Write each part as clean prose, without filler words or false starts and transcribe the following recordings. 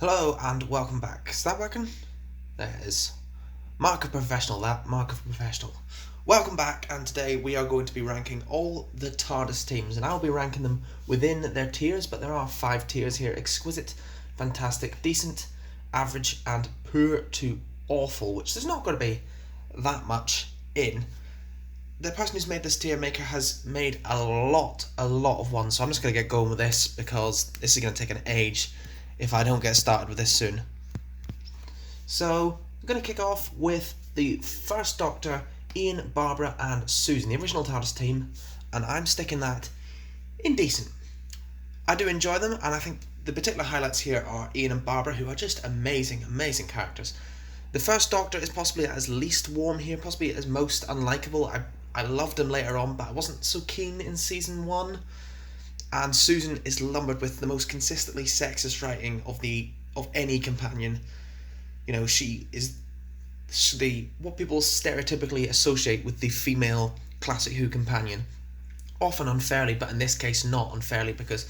Hello and welcome back. Is that working? There it is. Mark of Professional, that. Mark of Professional. Welcome back, and today we are going to be ranking all the Tardis teams, and I'll be ranking them within their tiers, but there are 5 tiers here: exquisite, fantastic, decent, average, and poor to awful, which there's not going to be that much in. The person who's made this tier maker has made a lot of ones, so I'm just going to get going with this because this is going to take an age if I don't get started with this soon. So I'm going to kick off with the first Doctor, Ian, Barbara and Susan, the original TARDIS team, and I'm sticking that in decent. I do enjoy them, and I think the particular highlights here are Ian and Barbara, who are just amazing characters. The first Doctor is possibly as least warm here, possibly as most unlikable. I loved him later on, but I wasn't so keen in season 1. And Susan is lumbered with the most consistently sexist writing of any companion. You know, she is what people stereotypically associate with the female classic Who companion. Often unfairly, but in this case not unfairly, because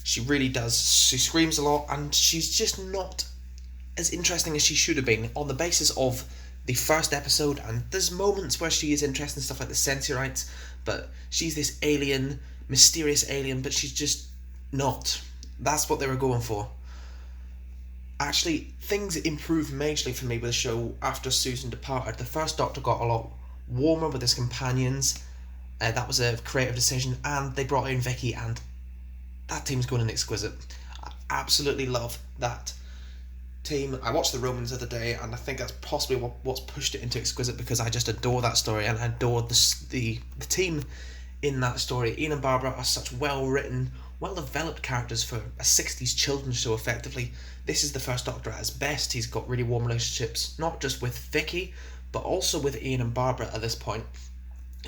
she really does. She screams a lot, and she's just not as interesting as she should have been on the basis of the first episode. And there's moments where she is interesting, stuff like the Sensorites, but she's this alien, mysterious alien, but she's just not. That's what they were going for. Actually, things improved majorly for me with the show after Susan departed. The first Doctor got a lot warmer with his companions. That was a creative decision, and they brought in Vicky, and that team's going in exquisite. I absolutely love that team. I watched the Romans the other day, and I think that's possibly what's pushed it into exquisite, because I just adore that story, and I adore the team in that story. Ian and Barbara are such well-written, well-developed characters for a 60s children's show, effectively. This is the first Doctor at his best. He's got really warm relationships, not just with Vicky, but also with Ian and Barbara at this point.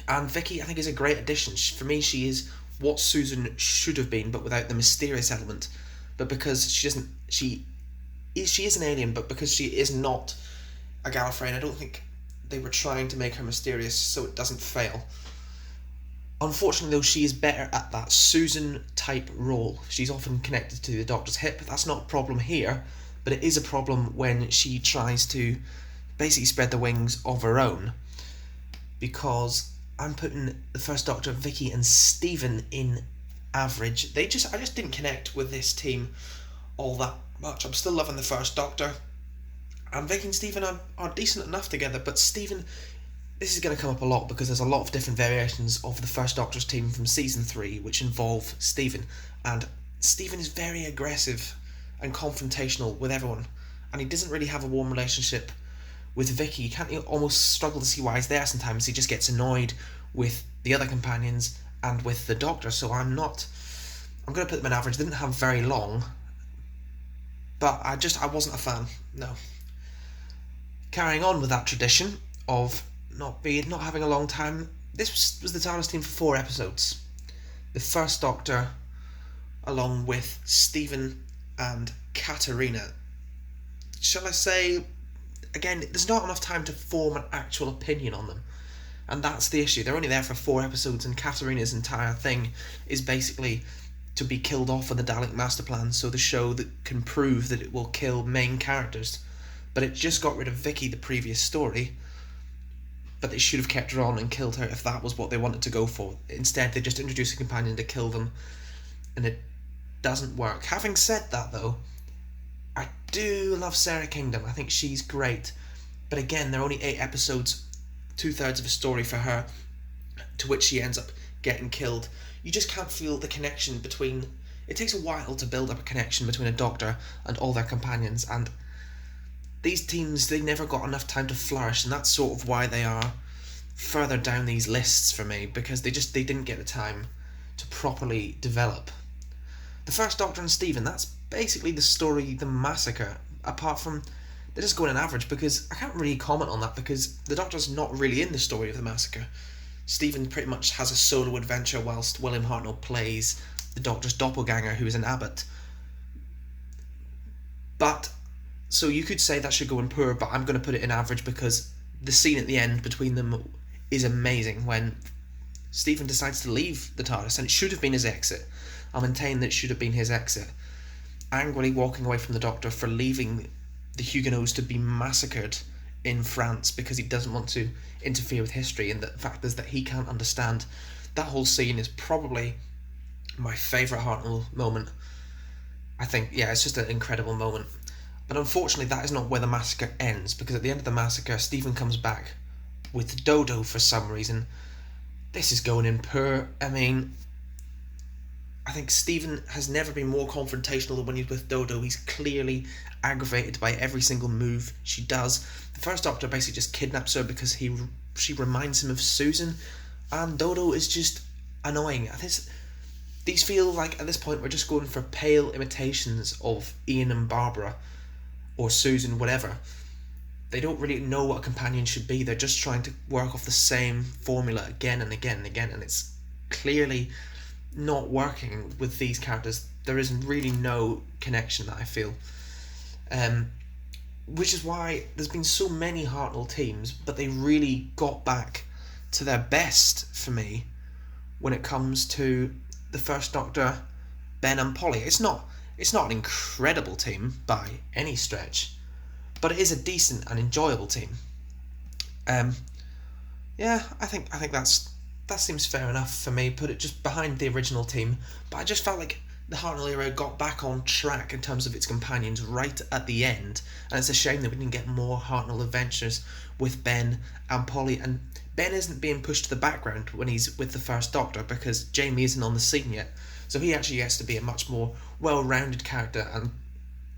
And Vicky, I think, is a great addition. For me, she is what Susan should have been, but without the mysterious element. But because she is an alien, but because she is not a Gallifreyan, I don't think they were trying to make her mysterious so it doesn't fail. Unfortunately, though, she is better at that Susan-type role. She's often connected to the Doctor's hip. That's not a problem here, but it is a problem when she tries to basically spread the wings of her own. Because I'm putting the first Doctor, Vicky and Stephen in average. I just didn't connect with this team all that much. I'm still loving the first Doctor, and Vicky and Stephen are decent enough together, but Stephen, this is going to come up a lot because there's a lot of different variations of the first Doctor's team from season 3 which involve Stephen, and Stephen is very aggressive and confrontational with everyone, and he doesn't really have a warm relationship with Vicky. You almost struggle to see why he's there sometimes. He just gets annoyed with the other companions and with the Doctor, so I'm going to put them in average. They didn't have very long, but I wasn't a fan, no. Carrying on with that tradition of not having a long time, this was the TARDIS team for 4 episodes. The first Doctor, along with Stephen and Katarina. Shall I say, again, there's not enough time to form an actual opinion on them, and that's the issue. They're only there for 4 episodes, and Katarina's entire thing is basically to be killed off with the Dalek master plan, so the show that can prove that it will kill main characters. But it just got rid of Vicky the previous story, but they should have kept her on and killed her if that was what they wanted to go for. Instead, they just introduced a companion to kill them, and it doesn't work. Having said that, though, I do love Sarah Kingdom. I think she's great, but again, there are only 8 episodes, 2/3 of a story for her, to which she ends up getting killed. You just can't feel the connection between... It takes a while to build up a connection between a Doctor and all their companions, and these teams, they never got enough time to flourish, and that's sort of why they are further down these lists for me, because they didn't get the time to properly develop. The first Doctor and Stephen, that's basically the story, the massacre, apart from... They're just going an average, because I can't really comment on that, because the Doctor's not really in the story of the massacre. Stephen pretty much has a solo adventure whilst William Hartnell plays the Doctor's doppelganger, who is an abbot. But, so you could say that should go in poor, but I'm going to put it in average because the scene at the end between them is amazing when Stephen decides to leave the TARDIS, and it should have been his exit. I'll maintain that it should have been his exit. angrily walking away from the Doctor for leaving the Huguenots to be massacred in France because he doesn't want to interfere with history, and the fact is that he can't understand. That whole scene is probably my favourite Hartnell moment. I think, yeah, it's just an incredible moment. But unfortunately, that is not where the massacre ends, because at the end of the massacre, Stephen comes back with Dodo for some reason. This is going in poor. I mean, I think Stephen has never been more confrontational than when he's with Dodo. He's clearly aggravated by every single move she does. The First Doctor basically just kidnaps her because she reminds him of Susan, and Dodo is just annoying. These feel like, at this point, we're just going for pale imitations of Ian and Barbara, or Susan, whatever. They don't really know what a companion should be. They're just trying to work off the same formula again and again and again, and it's clearly not working with these characters. There is really no connection that I feel. Which is why there's been so many Hartnell teams, but they really got back to their best for me when it comes to the First Doctor, Ben and Polly. It's not an incredible team by any stretch, but it is a decent and enjoyable team. Yeah, I think that seems fair enough for me. Put it just behind the original team, but I just felt like the Hartnell era got back on track in terms of its companions right at the end, and it's a shame that we didn't get more Hartnell adventures with Ben and Polly. And Ben isn't being pushed to the background when he's with the First Doctor because Jamie isn't on the scene yet, so he actually gets to be a much more well-rounded character, and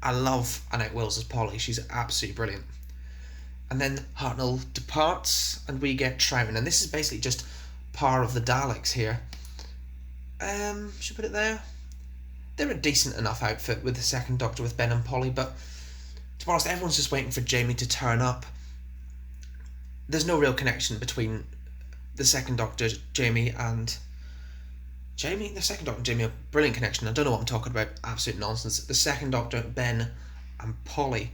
I love Annette Wills as Polly. She's absolutely brilliant. And then Hartnell departs, and we get Troughton, and this is basically just par of the Daleks here. Should put it there. They're a decent enough outfit with the Second Doctor with Ben and Polly, but to be honest, everyone's just waiting for Jamie to turn up. There's no real connection between the Second Doctor, Jamie, and Jamie. The Second Doctor and Jamie are a brilliant connection. I don't know what I'm talking about. Absolute nonsense. The Second Doctor, Ben, and Polly.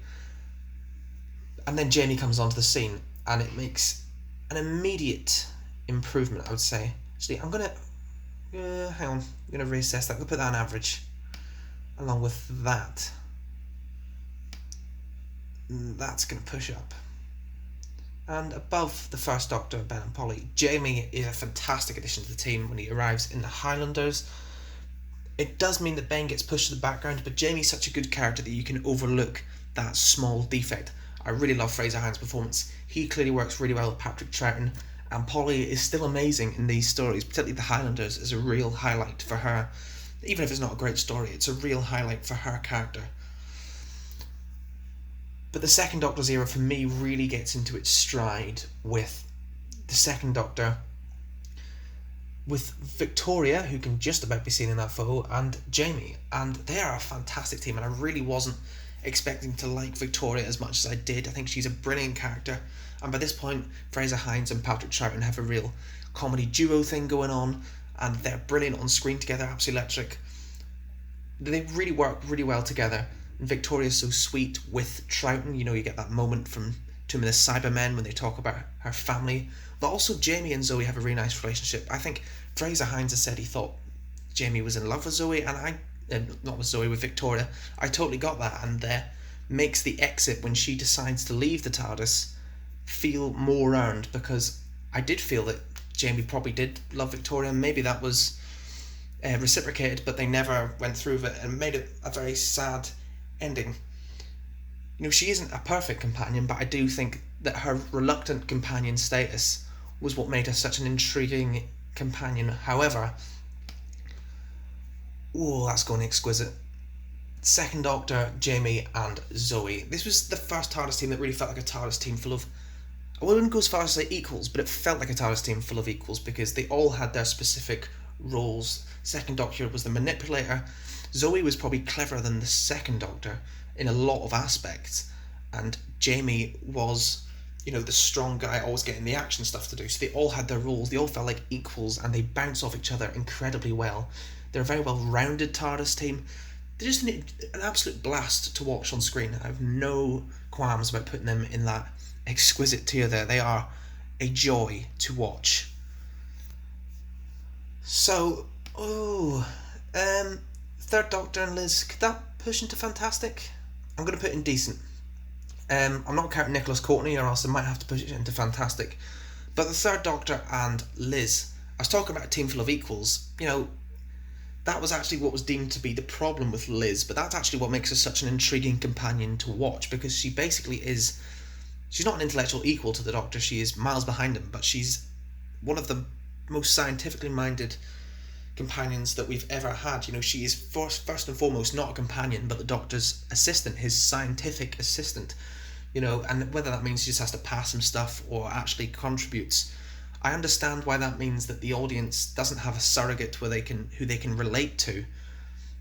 And then Jamie comes onto the scene, and it makes an immediate improvement, I would say. Actually, I'm gonna hang on. I'm gonna reassess that. I'm gonna put that on average, along with that. That's gonna push up. And above the First Doctor, Ben and Polly, Jamie is a fantastic addition to the team when he arrives in the Highlanders. It does mean that Ben gets pushed to the background, but Jamie's such a good character that you can overlook that small defect. I really love Fraser Hines' performance. He clearly works really well with Patrick Troughton, and Polly is still amazing in these stories, particularly the Highlanders is a real highlight for her. Even if it's not a great story, it's a real highlight for her character. But the Second Doctor's era for me really gets into its stride with the Second Doctor, with Victoria, who can just about be seen in that photo, and Jamie, and they are a fantastic team, and I really wasn't expecting to like Victoria as much as I did. I think she's a brilliant character, and by this point Fraser Hines and Patrick Troughton have a real comedy duo thing going on, and they're brilliant on screen together, absolutely electric. They really work really well together. And Victoria's so sweet with Troughton. You know, you get that moment from Tomb of the Cybermen when they talk about her family. But also Jamie and Zoe have a really nice relationship. I think Fraser Hines has said he thought Jamie was in love with Zoe, and not with Zoe, with Victoria. I totally got that, and makes the exit when she decides to leave the TARDIS feel more earned, because I did feel that Jamie probably did love Victoria, and maybe that was reciprocated, but they never went through with it, and made it a very sad ending. You know, she isn't a perfect companion, but I do think that her reluctant companion status was what made her such an intriguing companion. However, that's going exquisite. Second Doctor, Jamie and Zoe. This was the first TARDIS team that really felt like a TARDIS team full of, I wouldn't go as far as to say equals, but it felt like a TARDIS team full of equals, because they all had their specific roles. Second Doctor was the manipulator. Zoe was probably cleverer than the Second Doctor in a lot of aspects, and Jamie was, you know, the strong guy always getting the action stuff to do. So they all had their roles, they all felt like equals, and they bounce off each other incredibly well. They're a very well-rounded TARDIS team. They're just an absolute blast to watch on screen. I have no qualms about putting them in that exquisite tier there. They are a joy to watch. So, Third Doctor and Liz, could that push into fantastic? I'm going to put in decent. I'm not counting Nicholas Courtney, or else I might have to push it into fantastic. But the Third Doctor and Liz, I was talking about a team full of equals. That was actually what was deemed to be the problem with Liz, but that's actually what makes her such an intriguing companion to watch, because she basically is... She's not an intellectual equal to the Doctor, she is miles behind him, but she's one of the most scientifically minded companions that we've ever had. She is first and foremost not a companion, but the Doctor's assistant, his scientific assistant. And whether that means she just has to pass him stuff or actually contributes, I understand why that means that the audience doesn't have a surrogate who they can relate to.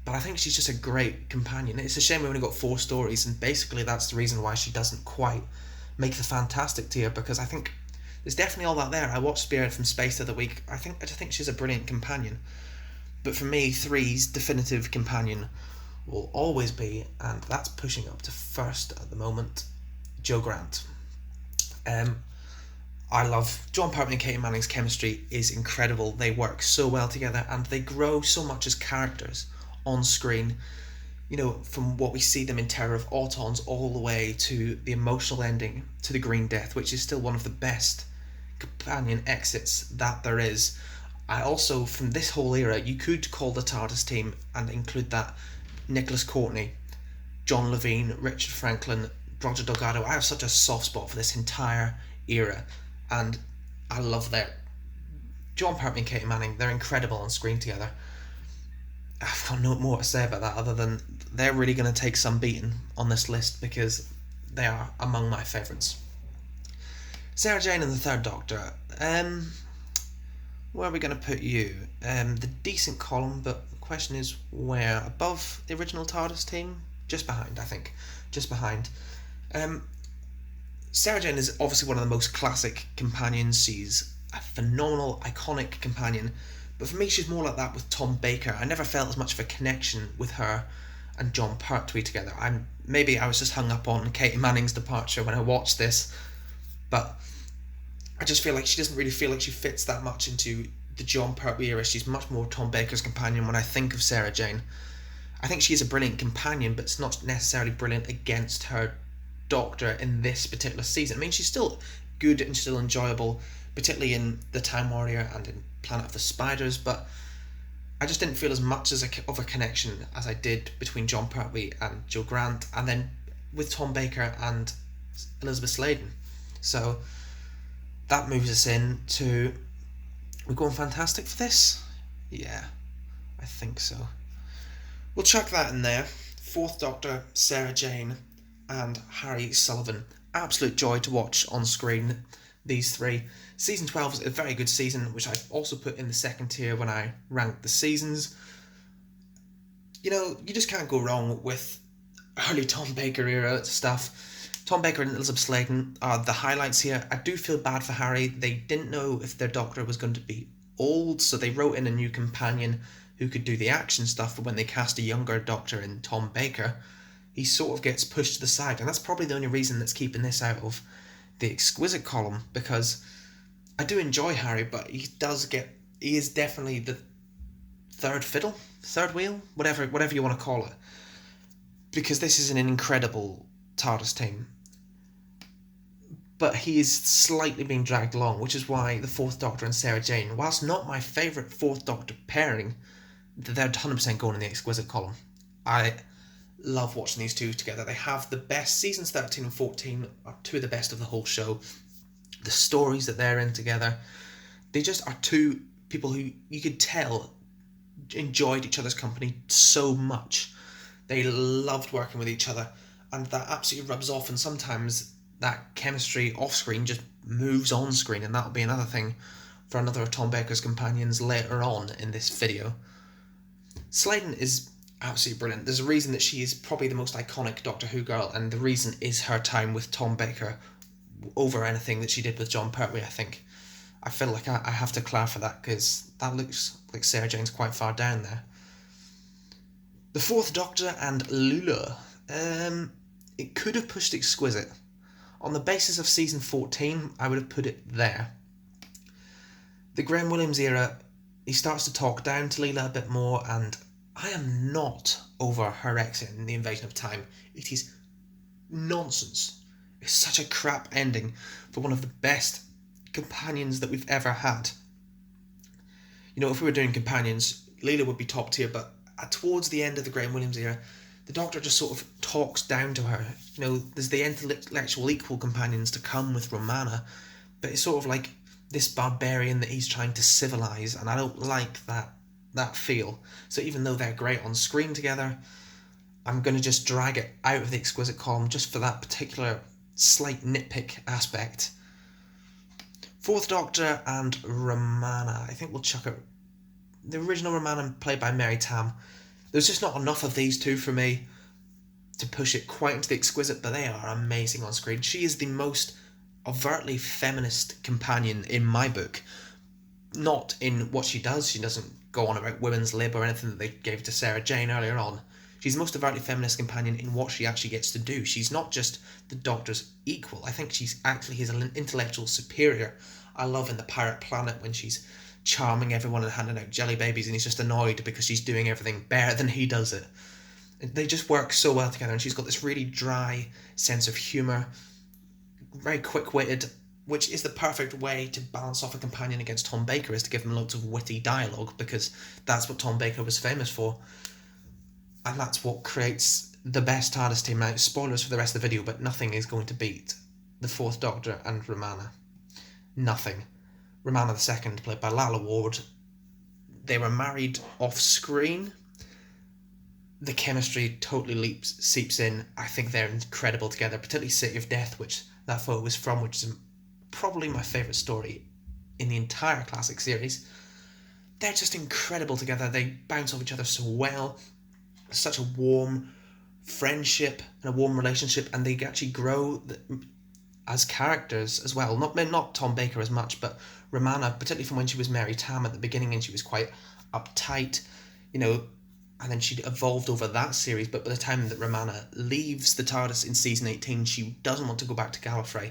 But I think she's just a great companion. It's a shame we only got 4 stories, and basically that's the reason why she doesn't quite make the fantastic tier, because I think there's definitely all that there. I watched Spirit from Space the other week. I just think she's a brilliant companion. But for me, 3's definitive companion will always be, and that's pushing up to first at the moment, Jo Grant. I love John Pertwee and Katie Manning's chemistry is incredible. They work so well together, and they grow so much as characters on screen. From what we see them in Terror of Autons all the way to the emotional ending to the Green Death, which is still one of the best companion exits that there is. I also, from this whole era, you could call the TARDIS team and include that Nicholas Courtney, John Levine, Richard Franklin, Roger Delgado. I have such a soft spot for this entire era, and I love their... John Pertwee and Katie Manning, they're incredible on screen together. I've got no more to say about that other than they're really going to take some beating on this list, because they are among my favourites. Sarah Jane and the Third Doctor. Where are we going to put you? The decent column, but the question is where? Above the original TARDIS team? Just behind, I think. Just behind. Sarah Jane is obviously one of the most classic companions. She's a phenomenal, iconic companion. But for me, she's more like that with Tom Baker. I never felt as much of a connection with her and John Pertwee together. Maybe I was just hung up on Katie Manning's departure when I watched this, but I just feel like she doesn't really feel like she fits that much into the John Pertwee era. She's much more Tom Baker's companion when I think of Sarah Jane. I think she is a brilliant companion, but it's not necessarily brilliant against her Doctor in this particular season. I mean, she's still good and still enjoyable, particularly in The Time Warrior and in Planet of the Spiders, but I just didn't feel as much of a connection as I did between John Pertwee and Jo Grant, and then with Tom Baker and Elizabeth Sladen. So that moves us in to... We're going fantastic for this? Yeah, I think so. We'll chuck that in there. Fourth Doctor, Sarah Jane, and Harry Sullivan. Absolute joy to watch on screen, these 3. Season 12 is a very good season, which I also put in the second tier when I ranked the seasons. You just can't go wrong with early Tom Baker era stuff. Tom Baker and Elizabeth Sladen are the highlights here. I do feel bad for Harry. They didn't know if their Doctor was going to be old, so they wrote in a new companion who could do the action stuff, but when they cast a younger Doctor in Tom Baker, he sort of gets pushed to the side, and that's probably the only reason that's keeping this out of the exquisite column, because I do enjoy Harry, but he is definitely the third fiddle, third wheel, whatever you want to call it, because this is an incredible TARDIS team. But he is slightly being dragged along, which is why the Fourth Doctor and Sarah Jane, whilst not my favourite Fourth Doctor pairing, they're 100% going in the exquisite column. I love watching these two together. They have the best. Seasons 13 and 14 are 2 of the best of the whole show. The stories that they're in together, they just are 2 people who you could tell enjoyed each other's company so much. They loved working with each other, and that absolutely rubs off, and sometimes that chemistry off screen just moves on screen, and that'll be another thing for another of Tom Baker's companions later on in this video. Sladen is absolutely brilliant. There's a reason that she is probably the most iconic Doctor Who girl, and the reason is her time with Tom Baker over anything that she did with John Pertwee, I think. I feel like I have to clarify that, because that looks like Sarah Jane's quite far down there. The Fourth Doctor and Lula. It could have pushed exquisite. On the basis of season 14, I would have put it there. The Graham Williams era, he starts to talk down to Leela a bit more, and I am not over her exit in the Invasion of Time. It is nonsense. It's such a crap ending for one of the best companions that we've ever had. You know, if we were doing companions, Leela would be top tier, but towards the end of the Graham Williams era, the Doctor just sort of talks down to her. You know, there's the intellectual equal companions to come with Romana, but it's sort of like this barbarian that he's trying to civilise, and I don't like that feel. So even though they're great on screen together, I'm going to just drag it out of the exquisite column just for that particular slight nitpick aspect. Fourth Doctor and Romana. I think we'll chuck it. The original Romana, played by Mary Tam. There's just not enough of these two for me to push it quite into the exquisite, but they are amazing on screen. She is the most overtly feminist companion in my book. Not in what she does. She doesn't go on about women's lib or anything that they gave to Sarah Jane earlier on. She's the most overtly feminist companion in what she actually gets to do. She's not just the Doctor's equal. I think she's actually his intellectual superior. I love in The Pirate Planet when she's charming everyone and handing out jelly babies and he's just annoyed because she's doing everything better than he does it. They just work so well together, and she's got this really dry sense of humour, very quick-witted, which is the perfect way to balance off a companion against Tom Baker, is to give him loads of witty dialogue, because that's what Tom Baker was famous for. And that's what creates the best TARDIS team. Now, spoilers for the rest of the video, but nothing is going to beat the Fourth Doctor and Romana. Nothing. Romana II, played by Lalla Ward. They were married off-screen. The chemistry totally seeps in. I think they're incredible together, particularly City of Death, which that photo was from, which is probably my favourite story in the entire classic series. They're just incredible together. They bounce off each other so well. Such a warm friendship and a warm relationship, and they actually grow as characters as well. Not Tom Baker as much, but Romana, particularly from when she was Mary Tam at the beginning, and she was quite uptight, you know, and then she evolved over that series. But by the time that Romana leaves the TARDIS in season 18, she doesn't want to go back to Gallifrey.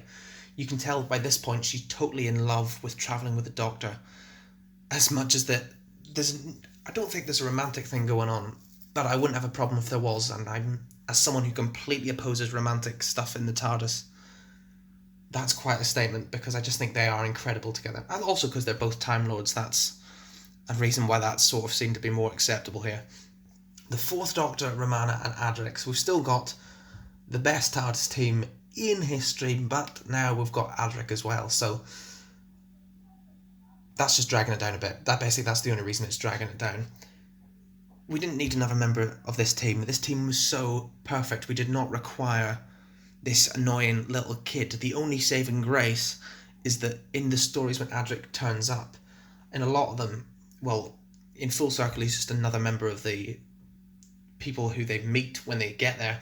You can tell by this point she's totally in love with travelling with the Doctor, as much as that I don't think there's a romantic thing going on, but I wouldn't have a problem if there was, and I'm, as someone who completely opposes romantic stuff in the TARDIS, that's quite a statement, because I just think they are incredible together. And also because they're both Time Lords, that's a reason why that sort of seemed to be more acceptable here. The Fourth Doctor, Romana and Adric. So we've still got the best TARDIS team in history, but now we've got Adric as well, so that's just dragging it down a bit. That's the only reason it's dragging it down. We didn't need another member of this team. This team was so perfect. We did not require this annoying little kid. The only saving grace is that in the stories when Adric turns up, in a lot of them, well, in Full Circle he's just another member of the people who they meet when they get there,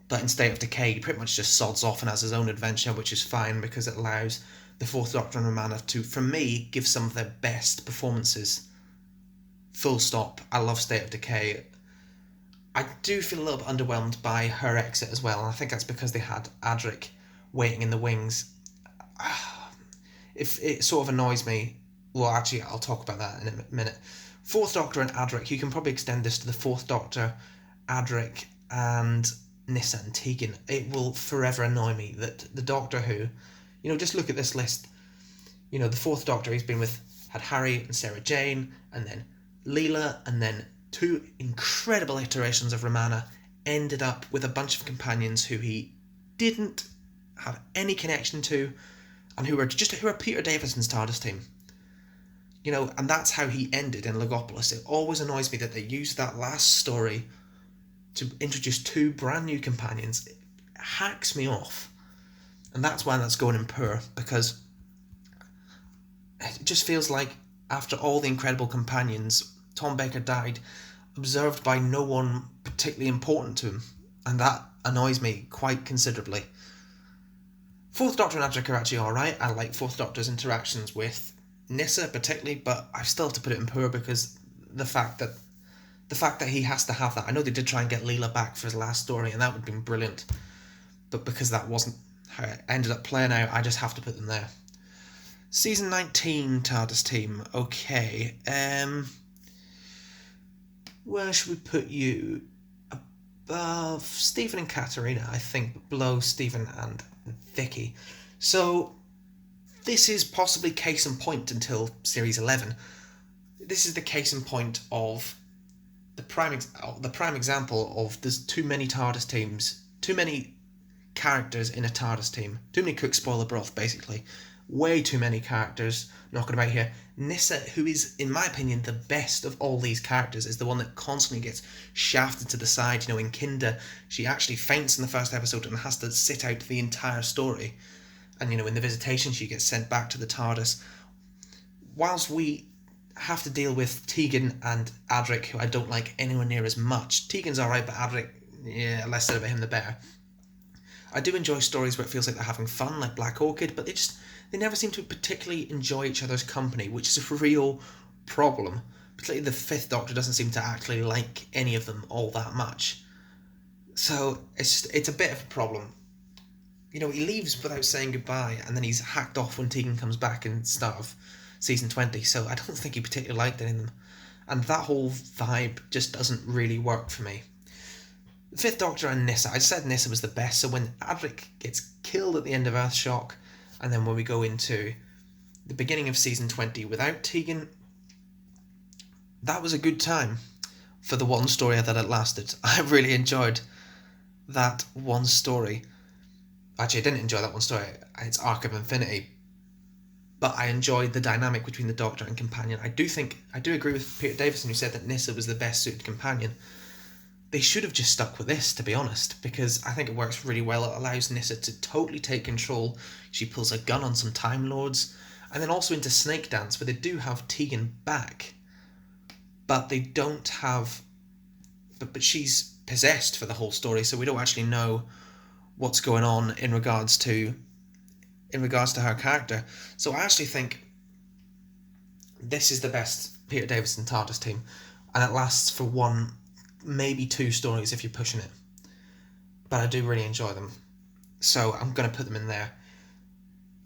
but in State of Decay he pretty much just sods off and has his own adventure, which is fine because it allows the Fourth Doctor and Romana to, for me, give some of their best performances. Full stop. I love State of Decay. I do feel a little bit underwhelmed by her exit as well, and I think that's because they had Adric waiting in the wings. If it sort of annoys me, well, actually, I'll talk about that in a minute. Fourth Doctor and Adric, you can probably extend this to the Fourth Doctor, Adric, and Nyssa and Tegan. It will forever annoy me that the Doctor Who, you know, just look at this list. You know, the Fourth Doctor, had Harry and Sarah Jane, and then Leela, and then two incredible iterations of Romana, ended up with a bunch of companions who he didn't have any connection to, and who are Peter Davison's TARDIS team. You know, and that's how he ended in Logopolis. It always annoys me that they used that last story to introduce two brand new companions. It hacks me off. And that's why that's going in poor, because it just feels like after all the incredible companions, Tom Baker died observed by no one particularly important to him, and that annoys me quite considerably. Fourth Doctor and Adric are actually alright. I like Fourth Doctor's interactions with Nyssa particularly, but I still have to put it in poor because the fact that he has to have that. I know they did try and get Leela back for his last story, and that would have been brilliant, but because that wasn't how it ended up playing out, I just have to put them there. Season 19 TARDIS team. Okay, where should we put you? above Stephen and Katerina, I think, but below Stephen and Vicky. So this is possibly case in point until series 11. This is the case in point of the prime example of there's too many TARDIS teams, too many characters in a TARDIS team, too many cooks spoil the broth, basically. Way too many characters knocking about here. Nyssa, who is, in my opinion, the best of all these characters, is the one that constantly gets shafted to the side. You know, in Kinder, she actually faints in the first episode and has to sit out the entire story. And, you know, in The Visitation, she gets sent back to the TARDIS. Whilst we have to deal with Tegan and Adric, who I don't like anywhere near as much. Tegan's alright, but Adric, yeah, less said about him the better. I do enjoy stories where it feels like they're having fun, like Black Orchid, but they never seem to particularly enjoy each other's company, which is a real problem. Particularly the Fifth Doctor doesn't seem to actually like any of them all that much. So it's a bit of a problem. You know, he leaves without saying goodbye, and then he's hacked off when Tegan comes back in the start of season 20, so I don't think he particularly liked any of them. And that whole vibe just doesn't really work for me. The Fifth Doctor and Nyssa, I said Nyssa was the best, so when Adric gets killed at the end of Earthshock, and then when we go into the beginning of season 20 without Tegan, that was a good time for the one story that it lasted. I really enjoyed that one story. Actually, I didn't enjoy that one story, it's Arc of Infinity, but I enjoyed the dynamic between the Doctor and companion. I do agree with Peter Davison, who said that Nyssa was the best suited companion. They should have just stuck with this, to be honest, because I think it works really well. It allows Nyssa to totally take control. She pulls a gun on some Time Lords, and then also into Snake Dance, where they do have Tegan back, but they don't have... But she's possessed for the whole story, so we don't actually know what's going on in regards to her character. So I actually think this is the best Peter Davison TARDIS team, and it lasts for one, maybe two stories if you're pushing it, but I do really enjoy them, so I'm going to put them in there.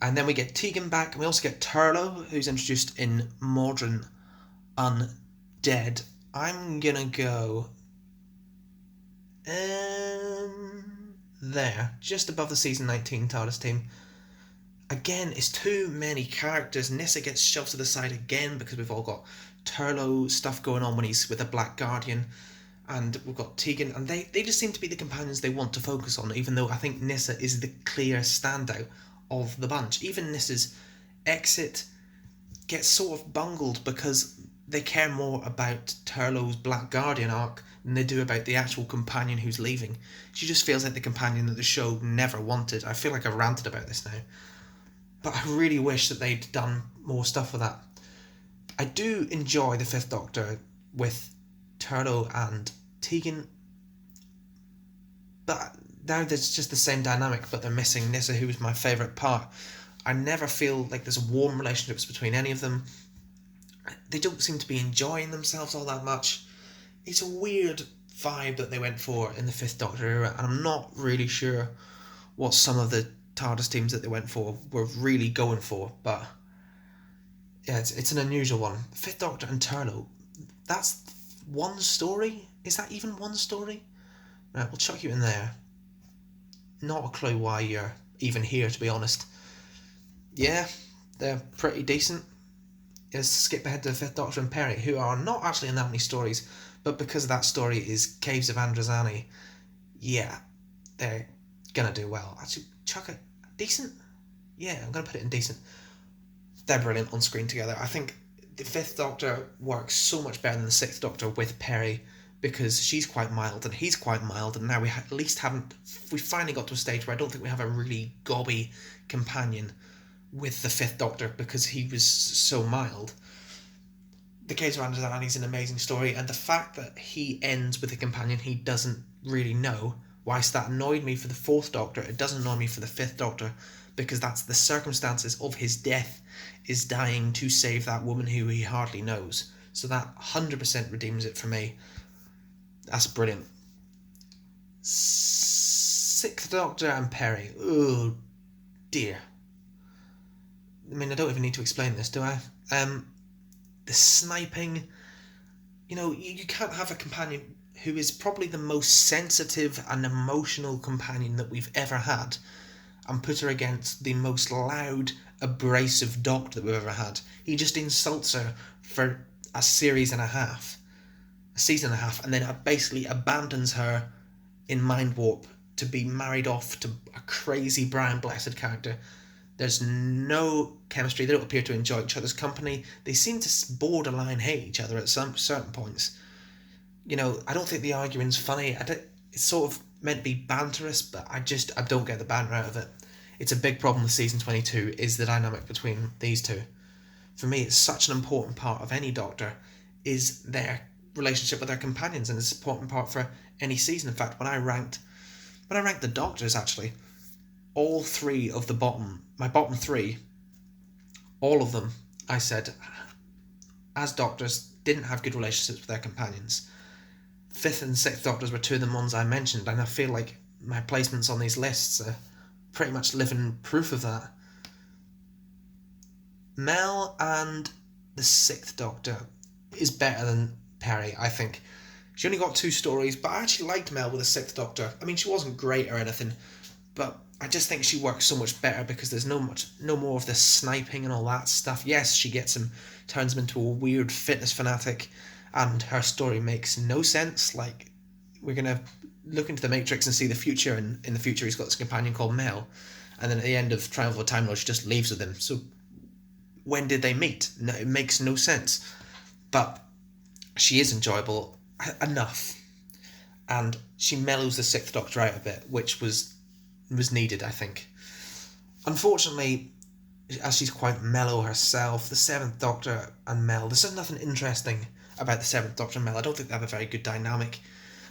And then we get Tegan back, and we also get Turlough, who's introduced in Modern Undead. I'm going to go there, just above the season 19 TARDIS team. Again, it's too many characters. Nyssa gets shoved to the side again because we've all got Turlough stuff going on when he's with a Black Guardian, and we've got Tegan, and they just seem to be the companions they want to focus on, even though I think Nyssa is the clear standout of the bunch. Even Nyssa's exit gets sort of bungled because they care more about Turlough's Black Guardian arc than they do about the actual companion who's leaving. She just feels like the companion that the show never wanted. I feel like I've ranted about this now, but I really wish that they'd done more stuff with that. I do enjoy the Fifth Doctor with Turlough and Tegan, but now there's just the same dynamic, but they're missing Nyssa, who was my favourite part. I never feel like there's warm relationships between any of them. They don't seem to be enjoying themselves all that much. It's a weird vibe that they went for in the Fifth Doctor era, and I'm not really sure what some of the TARDIS teams that they went for were really going for, but yeah, it's an unusual one. Fifth Doctor and Turlough, that's one story? Is that even one story? Right, we'll chuck you in there. Not a clue why you're even here, to be honest. Yeah, they're pretty decent. Let's skip ahead to the Fifth Doctor and Perry, who are not actually in that many stories, but because that story is Caves of Androzani, yeah, they're gonna do well. Actually, chuck it decent? Yeah, I'm gonna put it in decent. They're brilliant on screen together. I think the Fifth Doctor works so much better than the Sixth Doctor with Perry, because she's quite mild and he's quite mild, and now we finally got to a stage where I don't think we have a really gobby companion with the Fifth Doctor because he was so mild. The Case of Androzani is an amazing story, and the fact that he ends with a companion he doesn't really know, whilst that annoyed me for the Fourth Doctor, it doesn't annoy me for the Fifth Doctor, because that's the circumstances of his death, is dying to save that woman who he hardly knows. So that 100% redeems it for me. That's brilliant. Sixth Doctor and Perry. Oh dear. I mean, I don't even need to explain this, do I? The sniping. You know, you can't have a companion who is probably the most sensitive and emotional companion that we've ever had, and put her against the most loud, abrasive doctor that we've ever had. He just insults her for a season and a half, and then basically abandons her in Mind Warp to be married off to a crazy Brian Blessed character. There's no chemistry. They don't appear to enjoy each other's company. They seem to borderline hate each other at some certain points. You know, I don't think the arguing's funny. It's sort of meant to be banterous, but I don't get the banter out of it. It's a big problem with season 22, is the dynamic between these two. For me, it's such an important part of any Doctor, is their relationship with their companions, and it's an important part for any season. In fact, when I ranked the Doctors, actually, all three of my bottom three, all of them, I said, as Doctors, didn't have good relationships with their companions. 5th and 6th Doctors were two of the ones I mentioned, and I feel like my placements on these lists are pretty much living proof of that. Mel and the 6th Doctor is better than Perry, I think. She only got 2 stories, but I actually liked Mel with the 6th Doctor. I mean, she wasn't great or anything, but I just think she works so much better because there's no more of the sniping and all that stuff. Yes, she turns him into a weird fitness fanatic, and her story makes no sense. Like, we're going to look into the Matrix and see the future, and in the future he's got this companion called Mel, and then at the end of Triumph of a Time Lord she just leaves with him. So when did they meet? No, it makes no sense. But she is enjoyable enough, and she mellows the 6th Doctor out a bit, which was needed, I think. Unfortunately, as she's quite mellow herself, the 7th Doctor and Mel, there's nothing interesting about the 7th Doctor and Mel. I don't think they have a very good dynamic,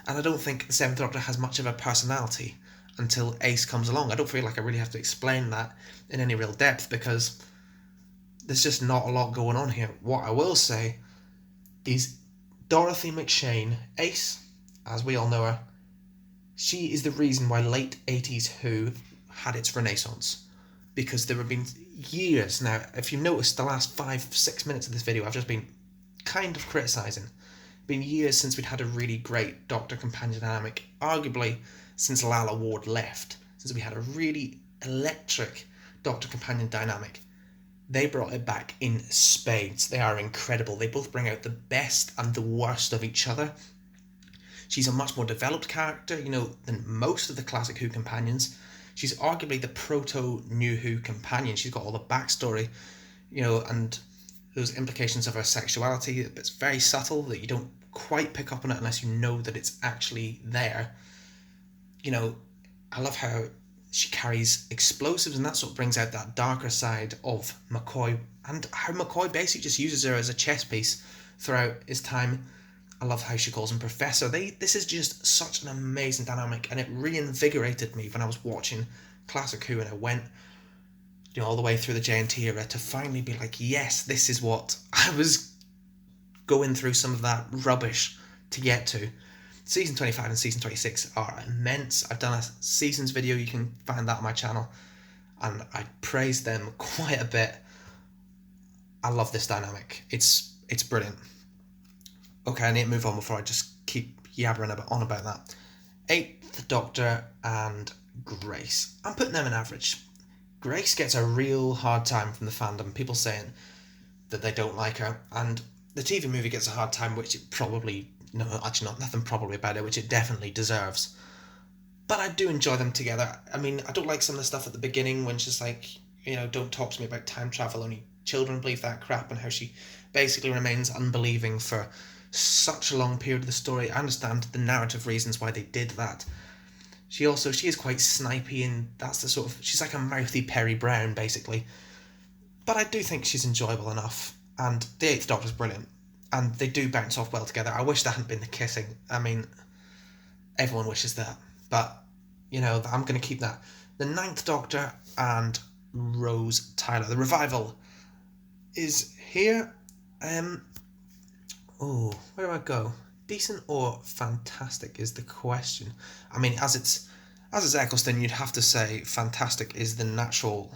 and I don't think the 7th Doctor has much of a personality until Ace comes along. I don't feel like I really have to explain that in any real depth, because there's just not a lot going on here. What I will say is Dorothy McShane, Ace, as we all know her, she is the reason why late 80s Who had its renaissance. Because there have been years now, if you noticed the last 5-6 minutes of this video, I've just been kind of criticising. Been years since we'd had a really great Doctor companion dynamic, arguably since Lalla Ward left, since we had a really electric Doctor companion dynamic. They brought it back in spades. They are incredible. They both bring out the best and the worst of each other. She's a much more developed character, than most of the classic Who companions. She's arguably the proto-New Who companion. She's got all the backstory, and those implications of her sexuality. It's very subtle, that you don't quite pick up on it unless you know that it's actually there. I love how she carries explosives, and that sort of brings out that darker side of McCoy, and how McCoy basically just uses her as a chess piece throughout his time. I love how she calls him Professor. This is just such an amazing dynamic, and it reinvigorated me when I was watching Classic Who, and I went all the way through the JNT era to finally be like, yes, this is what I was going through some of that rubbish to get to. Season 25 and Season 26 are immense. I've done a seasons video, you can find that on my channel, and I praise them quite a bit. I love this dynamic. It's brilliant. Okay, I need to move on before I just keep yabbering on about that. 8th Doctor and Grace. I'm putting them in average. Grace gets a real hard time from the fandom, people saying that they don't like her, and the TV movie gets a hard time, which it probably, no, actually not, nothing probably about it, which it definitely deserves. But I do enjoy them together. I mean, I don't like some of the stuff at the beginning when she's like, don't talk to me about time travel, only children believe that crap, and how she basically remains unbelieving for such a long period of the story. I understand the narrative reasons why they did that. She is quite snipey, and that's the sort of, she's like a mouthy Perry Brown, basically. But I do think she's enjoyable enough, and the 8th Doctor's brilliant, and they do bounce off well together. I wish that hadn't been the kissing. I mean, everyone wishes that, but, I'm going to keep that. The 9th Doctor and Rose Tyler. The revival is here. Where do I go? Decent or fantastic is the question. I mean, as it's Eccleston, you'd have to say fantastic is the natural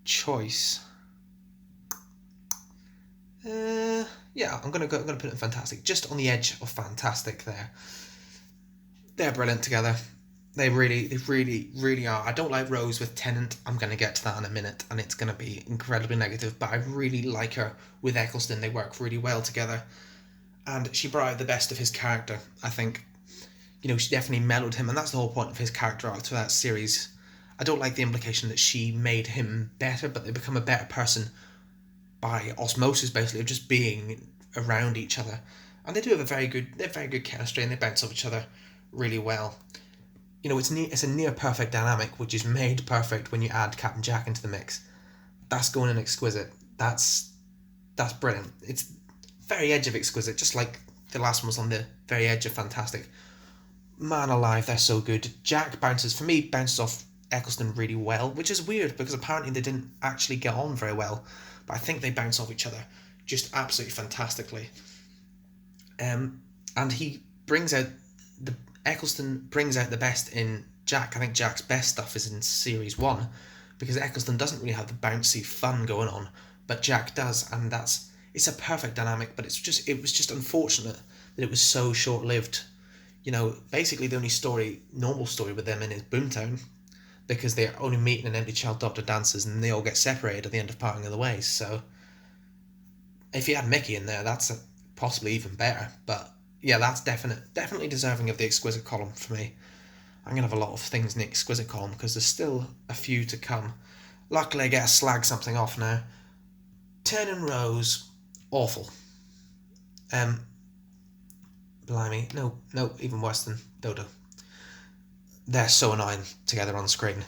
choice. Yeah, I'm gonna put it in fantastic. Just on the edge of fantastic there. They're brilliant together. They really are. I don't like Rose with Tennant. I'm going to get to that in a minute, and it's going to be incredibly negative, but I really like her with Eccleston. They work really well together, and she brought out the best of his character, I think. She definitely mellowed him, and that's the whole point of his character arc through that series. I don't like the implication that she made him better, but they become a better person by osmosis, basically, of just being around each other. And they have very good chemistry, and they bounce off each other really well. It's a near perfect dynamic, which is made perfect when you add Captain Jack into the mix. That's going in exquisite. That's brilliant. It's very edge of exquisite, just like the last one was on the very edge of fantastic. Man alive, they're so good. Jack bounces off Eccleston really well, which is weird because apparently they didn't actually get on very well, but I think they bounce off each other just absolutely fantastically. And he brings out the Eccleston brings out the best in Jack. I think Jack's best stuff is in series 1 because Eccleston doesn't really have the bouncy fun going on, but Jack does, and it's a perfect dynamic. But it was just unfortunate that it was so short lived. Basically the only normal story with them is Boomtown, because they're only meeting an empty child doctor dances and they all get separated at the end of Parting of the Ways. So if you had Mickey in there, that's possibly even better. But yeah, that's definitely deserving of the exquisite column for me. I'm gonna have a lot of things in the exquisite column because there's still a few to come. Luckily, I get to slag something off now. Ten and Rose, awful. Blimey, no, even worse than Dodo. They're so annoying together on screen.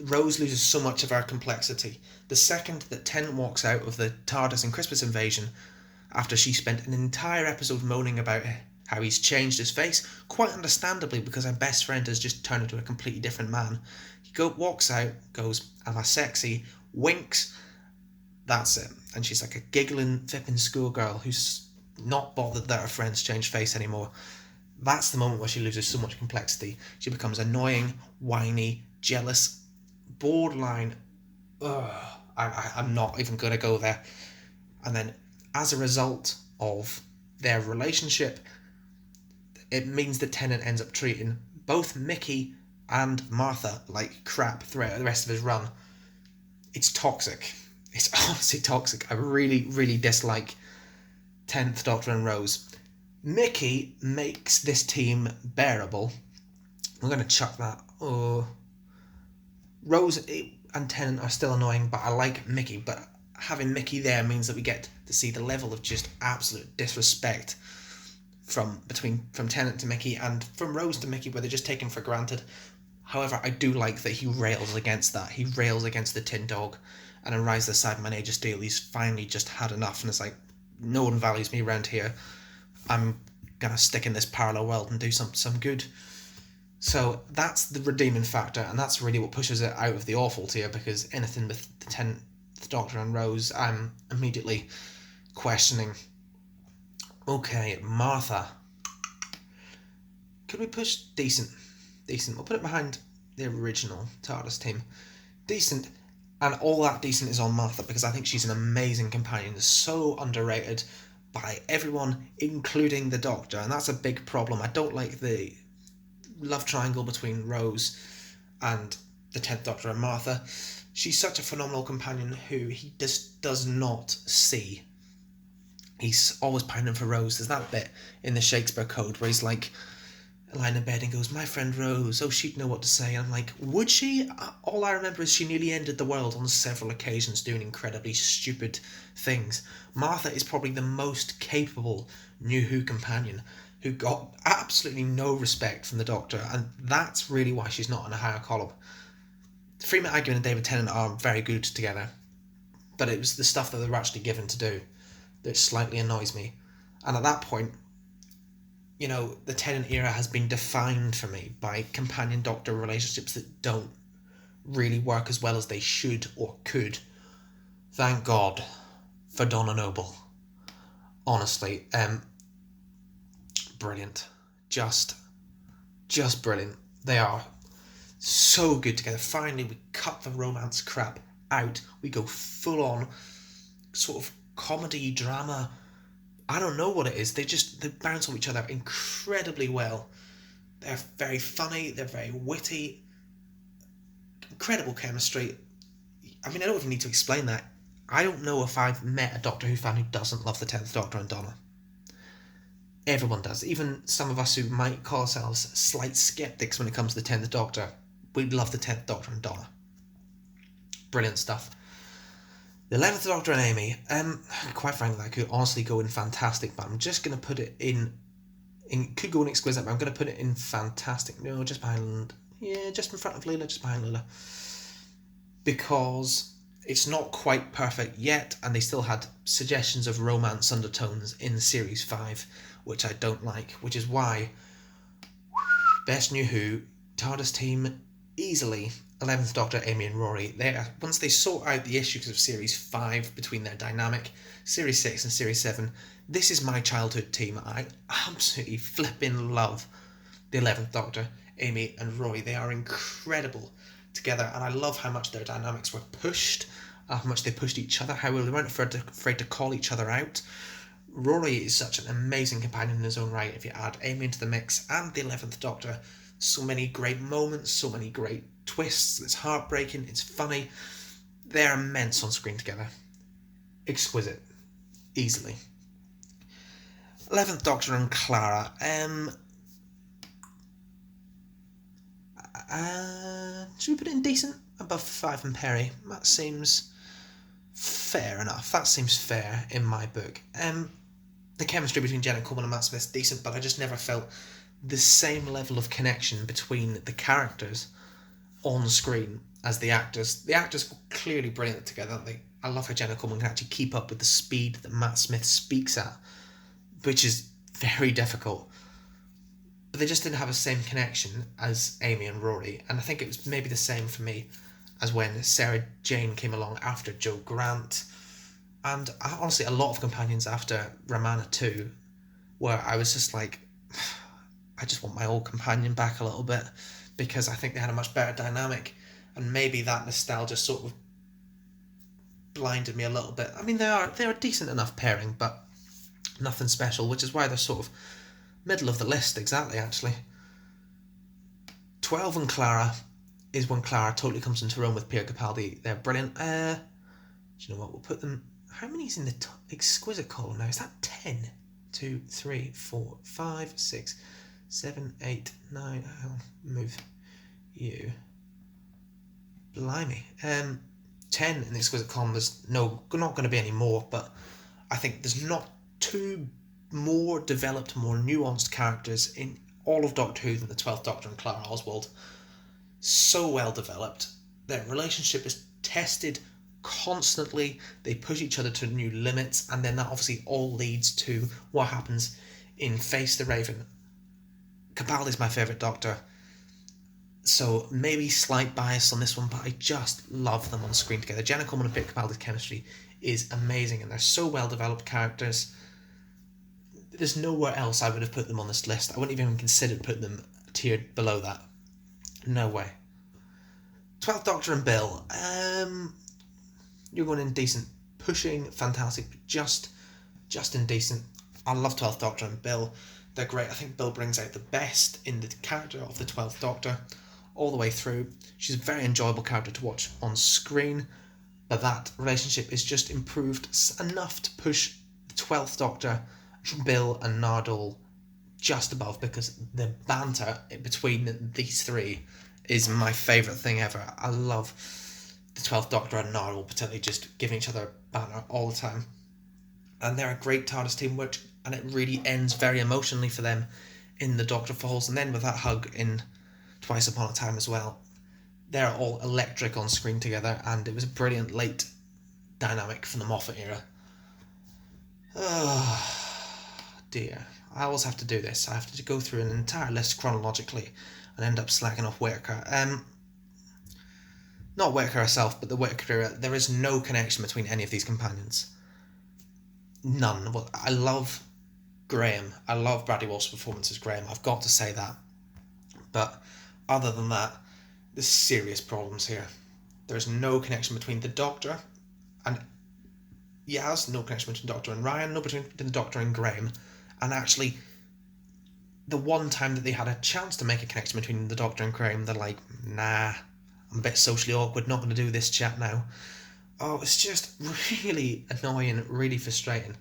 Rose loses so much of her complexity. The second that Tennant walks out of the Tardis and Crispus invasion, after she spent an entire episode moaning about how he's changed his face, quite understandably because her best friend has just turned into a completely different man. Walks out, goes, "Am I sexy?" winks, that's it. And she's like a giggling, flipping schoolgirl who's not bothered that her friend's changed face anymore. That's the moment where she loses so much complexity. She becomes annoying, whiny, jealous, borderline. I'm not even going to go there. And then, as a result of their relationship, it means that Tennant ends up treating both Mickey and Martha like crap throughout the rest of his run. It's toxic. It's honestly toxic. I really dislike 10th Doctor and Rose. Mickey makes this team bearable. I'm going to chuck that. Rose and Tennant are still annoying, but I like Mickey. But having Mickey there means that we get to see the level of just absolute disrespect from Tennant to Mickey and from Rose to Mickey, where they're just taken for granted. However, I do like that he rails against that. He rails against the Tin Dog, and in Rise of the Cyberman Age of Steel, he's finally just had enough, and it's like, no one values me around here. I'm gonna stick in this parallel world and do some good. So that's the redeeming factor, and that's really what pushes it out of the awful tier, because anything with the 10th Doctor and Rose, I'm immediately questioning. Okay, Martha. Could we push decent? Decent. We'll put it behind the original TARDIS team. Decent, and all that decent is on Martha, because I think she's an amazing companion, so underrated by everyone, including the Doctor, and that's a big problem. I don't like the love triangle between Rose and the 10th Doctor and Martha. She's such a phenomenal companion who he just does not see. He's always pining for Rose. There's that bit in the Shakespeare Code where he's like lying in bed and goes, "My friend Rose, oh, she'd know what to say." And I'm like, would she? All I remember is she nearly ended the world on several occasions doing incredibly stupid things. Martha is probably the most capable New Who companion who got absolutely no respect from the Doctor, and that's really why she's not in a higher column. Freeman Agnew and David Tennant are very good together, but it was the stuff that they were actually given to do that slightly annoys me. And at that point, the Tennant era has been defined for me by companion-doctor relationships that don't really work as well as they should or could. Thank God for Donna Noble. Honestly, brilliant. Just brilliant. They are so good together. Finally, we cut the romance crap out. We go full on sort of comedy, drama. I don't know what it is. They bounce off each other incredibly well. They're very funny. They're very witty. Incredible chemistry. I mean, I don't even need to explain that. I don't know if I've met a Doctor Who fan who doesn't love the 10th Doctor and Donna. Everyone does. Even some of us who might call ourselves slight skeptics when it comes to the 10th Doctor, we love the 10th Doctor and Donna. Brilliant stuff. The 11th Doctor and Amy, quite frankly, I could honestly go in fantastic, but I'm just going to put it in could go in exquisite, but I'm going to put it in fantastic. No, just behind, just in front of Leela, just behind Leela. Because it's not quite perfect yet, and they still had suggestions of romance undertones in Series 5, which I don't like, which is why Best New Who, TARDIS team, easily 11th Doctor, Amy and Rory. Once they sort out the issues of Series 5 between their dynamic, Series 6 and Series 7, this is my childhood team. I absolutely flipping love the 11th Doctor, Amy and Rory. They are incredible together, and I love how much their dynamics were pushed, how much they pushed each other, how they weren't afraid to call each other out. Rory is such an amazing companion in his own right. If you add Amy into the mix and the 11th Doctor, so many great moments, so many great twists. It's heartbreaking, it's funny. They're immense on screen together. Exquisite. Easily. 11th Doctor and Clara. Should we put it in decent? Above 5 and Perry. That seems fair enough. That seems fair in my book. The chemistry between Jenna Coleman and Matt Smith's decent, but I just never felt the same level of connection between the characters on screen as the actors. The actors were clearly brilliant together. I love how Jenna Coleman can actually keep up with the speed that Matt Smith speaks at, which is very difficult. But they just didn't have the same connection as Amy and Rory, and I think it was maybe the same for me as when Sarah Jane came along after Joe Grant, and honestly a lot of companions after Romana 2, where I was just like, I just want my old companion back a little bit, because I think they had a much better dynamic, and maybe that nostalgia sort of blinded me a little bit. I mean, they're a decent enough pairing, but nothing special, which is why they're sort of middle of the list, exactly, actually. 12 and Clara is when Clara totally comes into her own with Pierre Capaldi. They're brilliant. Do you know what? We'll put them... How many is in the exquisite column now? Is that 10? 2, 3, 4, 5, 6, 7, 8, 9... I'll move you. Blimey. 10 in the exquisite column. There's not going to be any more, but I think there's not two more developed, more nuanced characters in all of Doctor Who than the 12th Doctor and Clara Oswald. So well developed. Their relationship is tested constantly. They push each other to new limits, and then that obviously all leads to what happens in Face the Raven. Capaldi's my favourite Doctor, so maybe slight bias on this one, but I just love them on screen together. Jenna Coleman and Peter Capaldi's chemistry is amazing, and they're so well developed characters. There's nowhere else I would have put them on this list. I wouldn't even consider putting them tiered below that. No way. 12th Doctor and Bill. You're going in decent. Pushing, fantastic, but just indecent. I love 12th Doctor and Bill. They're great. I think Bill brings out the best in the character of the 12th Doctor all the way through. She's a very enjoyable character to watch on screen, but that relationship is just improved enough to push the 12th Doctor, Bill and Nardole just above, because the banter between these three is my favourite thing ever. I love the 12th Doctor and Nardole particularly just giving each other banter all the time. And they're a great TARDIS team, and it really ends very emotionally for them in The Doctor Falls, and then with that hug in Twice Upon a Time as well. They're all electric on screen together, and it was a brilliant late dynamic from the Moffat era. Oh dear. I always have to do this. I have to go through an entire list chronologically and end up slacking off Whittaker. Not Whittaker herself, but the Whittaker era. There is no connection between any of these companions. None. Well, I love Graham. I love Bradley Walsh's performance as Graham. I've got to say that. But other than that, there's serious problems here. There's no connection between the Doctor and Yaz, no connection between the Doctor and Ryan, no between the Doctor and Graham. And actually, the one time that they had a chance to make a connection between the Doctor and Graham, they're like, nah, I'm a bit socially awkward, not going to do this chat now. Oh, it's just really annoying, really frustrating.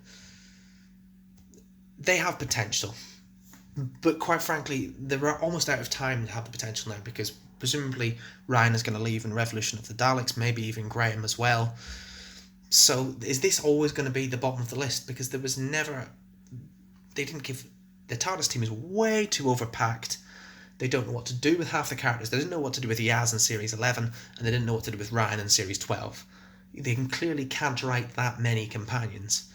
They have potential, but quite frankly, they're almost out of time to have the potential now, because presumably Ryan is going to leave in Revolution of the Daleks, maybe even Graham as well. So is this always going to be the bottom of the list? Because there was never... They didn't give... The TARDIS team is way too overpacked. They don't know what to do with half the characters. They didn't know what to do with Yaz in Series 11, and they didn't know what to do with Ryan in Series 12. They clearly can't write that many companions,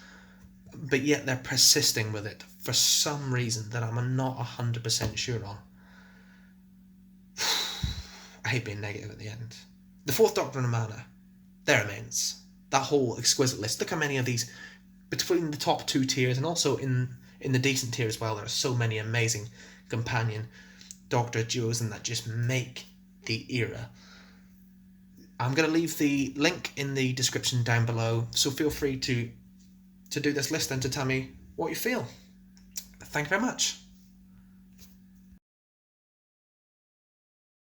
but yet they're persisting with it for some reason that I'm not 100% sure on. I hate being negative at the end. The Fourth Doctor and Amana, they're immense. That whole exquisite list. Look how many of these, between the top two tiers and also in the decent tier as well, there are so many amazing companion Doctor duos and that just make the era. I'm going to leave the link in the description down below, so feel free to do this list and to tell me what you feel. Thank you very much.